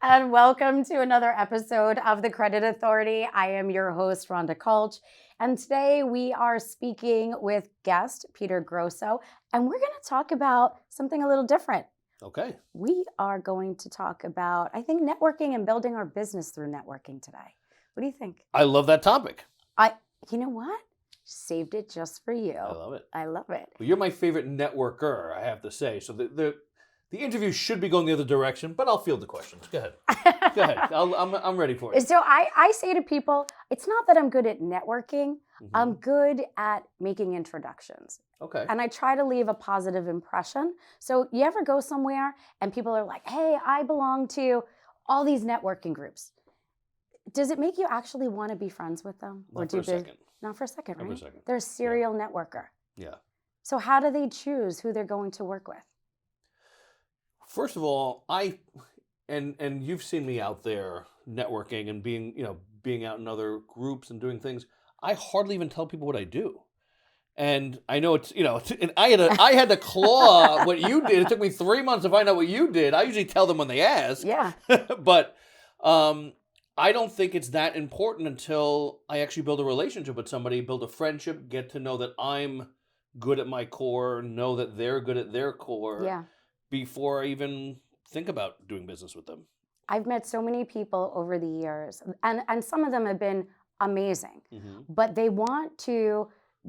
And welcome to another episode of The Credit Authority. I am your host, Rhonda Klch. And today we are speaking with guest Pete Grosso. And we're going to talk about something a little different. Okay. We are going to talk about, I think, networking and building our business through networking today. What do you think? I love that topic. You know what? Saved it just for you. I love it. I love it. Well, you're my favorite networker, I have to say. So the interview should be going the other direction, but I'll field the questions. Go ahead. Go ahead. I'm ready for it. So I say to people, it's not that I'm good at networking. Mm-hmm. I'm good at making introductions. Okay. And I try to leave a positive impression. So you ever go somewhere and people are like, hey, I belong to all these networking groups. Does it make you actually want to be friends with them? Not for a second. Not for a second, right? Not for a second. They're a serial networker. Yeah. So how do they choose who they're going to work with? First of all, and you've seen me out there networking and being out in other groups and doing things. I hardly even tell people what I do. And I know and I had to claw what you did. It took me 3 months to find out what you did. I usually tell them when they ask. Yeah. But I don't think it's that important until I actually build a relationship with somebody, build a friendship, get to know that I'm good at my core, know that they're good at their core. Yeah. Before I even think about doing business with them. I've met so many people over the years, and some of them have been amazing, but they want to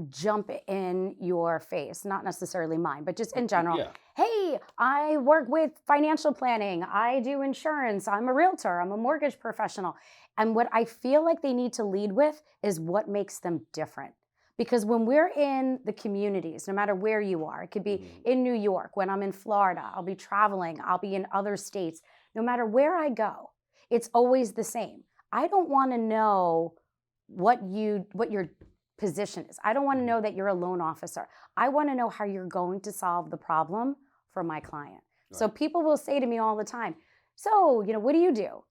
jump in your face, not necessarily mine, but just in general. Yeah. Hey, I work with financial planning. I do insurance. I'm a realtor. I'm a mortgage professional. And what I feel like they need to lead with is what makes them different. Because when we're in the communities, no matter where you are, it could be in New York, when I'm in Florida, I'll be traveling, I'll be in other states. No matter where I go, it's always the same. I don't want to know what your position is. I don't want to know that you're a loan officer. I want to know how you're going to solve the problem for my client. Right. So people will say to me all the time, so, what do you do?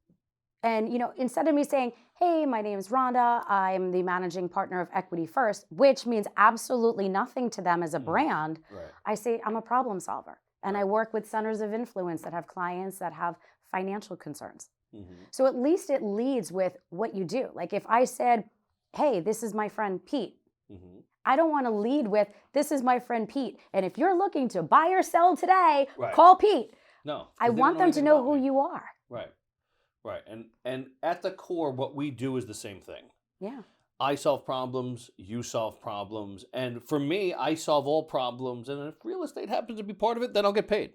And, instead of me saying, hey, my name is Rhonda, I'm the managing partner of Equity First, which means absolutely nothing to them as a brand, right. I say I'm a problem solver. And I work with centers of influence that have clients that have financial concerns. So at least it leads with what you do. Like if I said, hey, this is my friend Pete, I don't want to lead with, this is my friend Pete. And if you're looking to buy or sell today, right. Call Pete. No. I want them to know who you are. Right. Right. And at the core, what we do is the same thing. Yeah. I solve problems, you solve problems. And for me, I solve all problems. And if real estate happens to be part of it, then I'll get paid.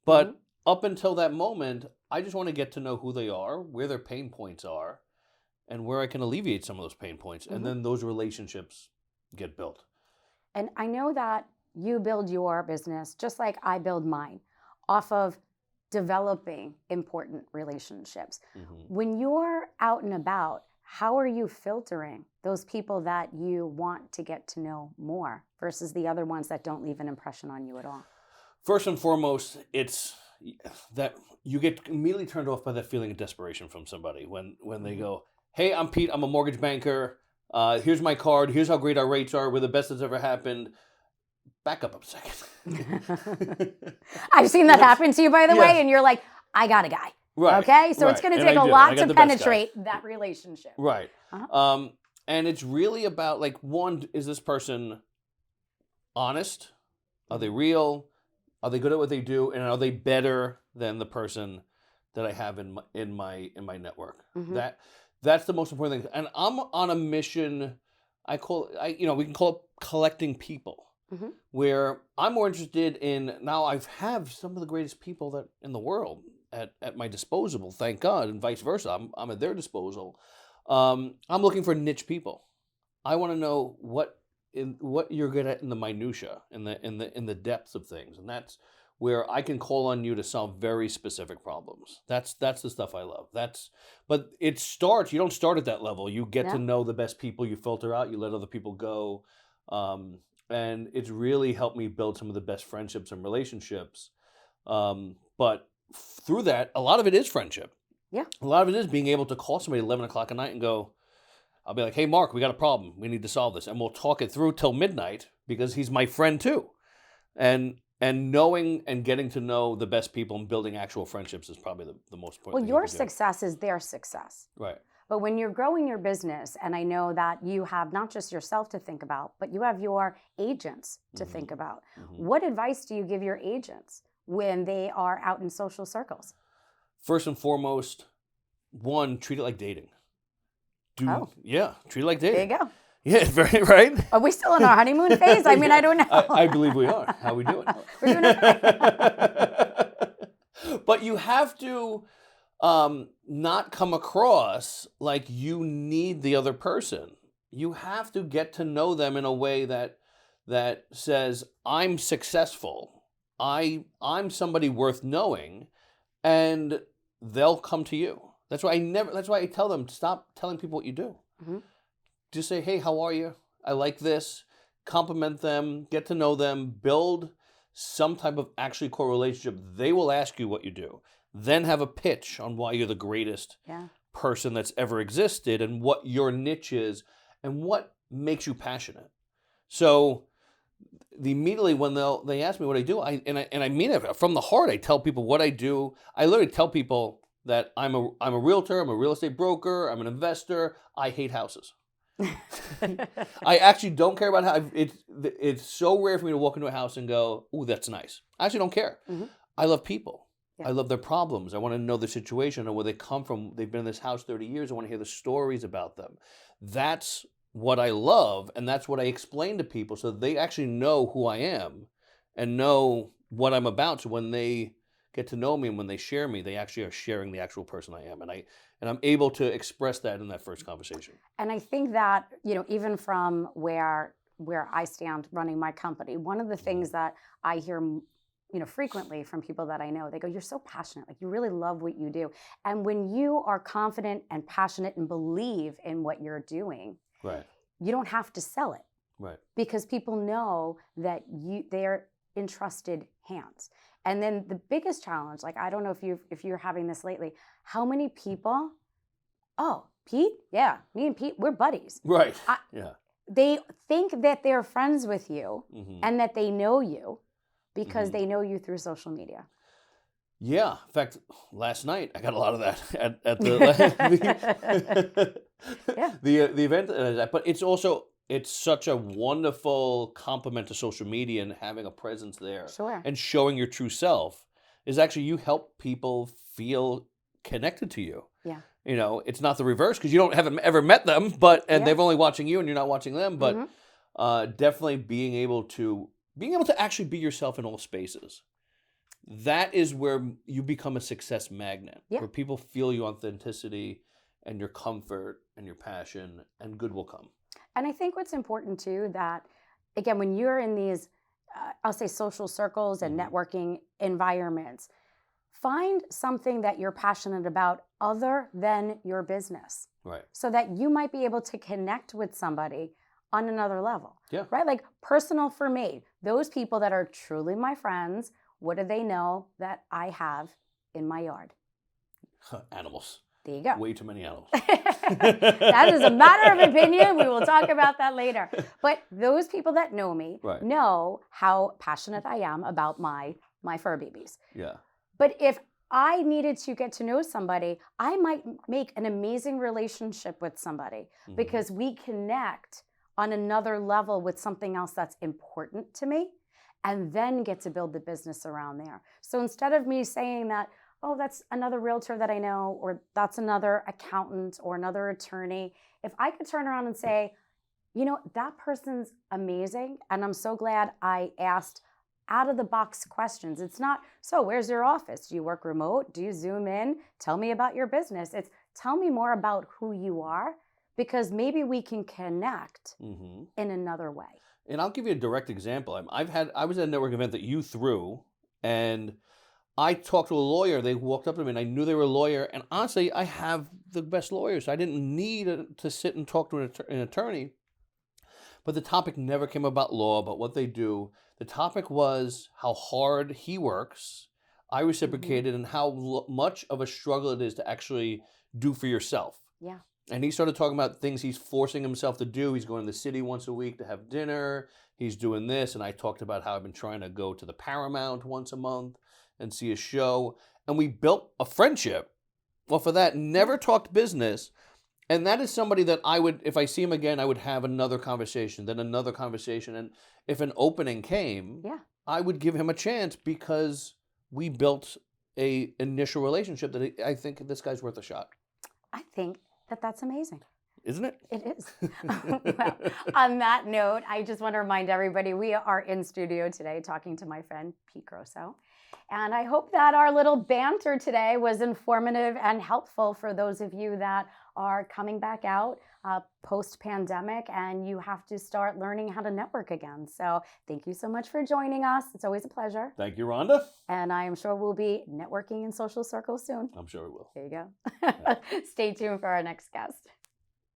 But up until that moment, I just want to get to know who they are, where their pain points are, and where I can alleviate some of those pain points. And then those relationships get built. And I know that you build your business just like I build mine off of developing important relationships. When you're out and about, how are you filtering those people that you want to get to know more versus the other ones that don't leave an impression on you at all? First and foremost, it's that you get immediately turned off by that feeling of desperation from somebody when they go, hey, I'm Pete, I'm a mortgage banker. Here's my card. Here's how great our rates are. We're the best that's ever happened. Back up a second. I've seen that happen to you, by the way, and you're like, I got a guy. Right. Okay? So it's going to take a lot to penetrate that relationship. Right. And it's really about, like, one, is this person honest? Are they real? Are they good at what they do? And are they better than the person that I have in my network? That's the most important thing. And I'm on a mission. We can call it collecting people. Where I'm more interested in, now I have some of the greatest people that in the world at my disposal, thank God, and vice versa. I'm at their disposal. I'm looking for niche people. I want to know what you're good at in the minutia, in the depths of things, and that's where I can call on you to solve very specific problems. That's the stuff I love. But it starts. You don't start at that level. You get to know the best people. You filter out. You let other people go. And it's really helped me build some of the best friendships and relationships. But through that, a lot of it is friendship. Yeah. A lot of it is being able to call somebody at 11 o'clock at night and go, I'll be like, hey, Mark, we got a problem. We need to solve this. And we'll talk it through till midnight because he's my friend too. And And knowing and getting to know the best people and building actual friendships is probably the most important Well, thing your you can do. success is their success. Right. But when you're growing your business, and I know that you have not just yourself to think about, but you have your agents to think about. What advice do you give your agents when they are out in social circles? First and foremost, one, treat it like dating. Yeah, treat it like dating. There you go. Yeah, very right. Are we still in our honeymoon phase? I mean, I don't know. I believe we are. How we doing? We're doing okay. But you have to not come across like you need the other person. You have to get to know them in a way that says, I'm successful. I'm somebody worth knowing, and they'll come to you. That's why I tell them, stop telling people what you do. Just say, hey, how are you? I like this. Compliment them, get to know them, build some type of actually core relationship. They will ask you what you do. Then have a pitch on why you're the greatest person that's ever existed and what your niche is and what makes you passionate. So immediately when they ask me what I do, I mean it from the heart. I tell people what I do. I literally tell people that I'm a realtor, I'm a real estate broker, I'm an investor. I hate houses. I actually don't care about how it's so rare for me to walk into a house and go, "Ooh, that's nice." I actually don't care. I love people. I love their problems. I want to know the situation and where they come from. They've been in this house 30 years. I want to hear the stories about them. That's what I love, and that's what I explain to people so they actually know who I am and know what I'm about. So when they get to know me and when they share me, they actually are sharing the actual person I am. And I'm able to express that in that first conversation. And I think that, even from where I stand running my company, one of the things that I hear, frequently from people that I know, they go, you're so passionate, like you really love what you do. And when you are confident and passionate and believe in what you're doing, right, you don't have to sell it. Right. Because people know that they're in trusted hands. And then the biggest challenge, like I don't know if you're having this lately, how many people, oh, Pete? Yeah, me and Pete, we're buddies. Right. They think that they're friends with you and that they know you because they know you through social media. Yeah. In fact, last night I got a lot of that at the event. But it's such a wonderful compliment to social media and having a presence there. Sure. And showing your true self is actually you help people feel connected to you. Yeah. It's not the reverse because you haven't ever met them, and they're only watching you and you're not watching them. But definitely being able to actually be yourself in all spaces. That is where you become a success magnet, where people feel your authenticity and your comfort and your passion, and good will come. And I think what's important too, that again, when you're in these, I'll say social circles and networking environments, find something that you're passionate about other than your business. Right. So that you might be able to connect with somebody on another level. Yeah. Right? Like personal for me, those people that are truly my friends, what do they know that I have in my yard? Animals. There you go. Way too many animals. That is a matter of opinion. We will talk about that later. But those people that know me know how passionate I am about my fur babies. Yeah. But if I needed to get to know somebody, I might make an amazing relationship with somebody because we connect on another level with something else that's important to me, and then get to build the business around there. So instead of me saying that, oh, that's another realtor that I know, or that's another accountant or another attorney, if I could turn around and say, that person's amazing, and I'm so glad I asked out-of-the-box questions. It's not, so where's your office? Do you work remote? Do you Zoom in? Tell me about your business. It's, tell me more about who you are, because maybe we can connect in another way. And I'll give you a direct example. I was at a network event that you threw, and I talked to a lawyer. They walked up to me, and I knew they were a lawyer. And honestly, I have the best lawyers. I didn't need to sit and talk to an attorney. But the topic never came about law, about what they do. The topic was how hard he works. I reciprocated, and how much of a struggle it is to actually do for yourself. Yeah. And he started talking about things he's forcing himself to do. He's going to the city once a week to have dinner. he's doing this, and I talked about how I've been trying to go to the Paramount once a month and see a show, and we built a friendship. Well, for that, never talked business. And that is somebody that I would, if I see him again, I would have another conversation, then another conversation. And if an opening came, Yeah. I would give him a chance because we built a initial relationship that I think this guy's worth a shot. I think that that's amazing. Isn't it? It is. Well, on that note, I just want to remind everybody we are in studio today talking to my friend Pete Grosso. And I hope that our little banter today was informative and helpful for those of you that are coming back out post-pandemic and you have to start learning how to network again. So thank you so much for joining us. It's always a pleasure. Thank you, Rhonda. And I am sure we'll be networking in social circles soon. I'm sure we will. There you go. Stay tuned for our next guest.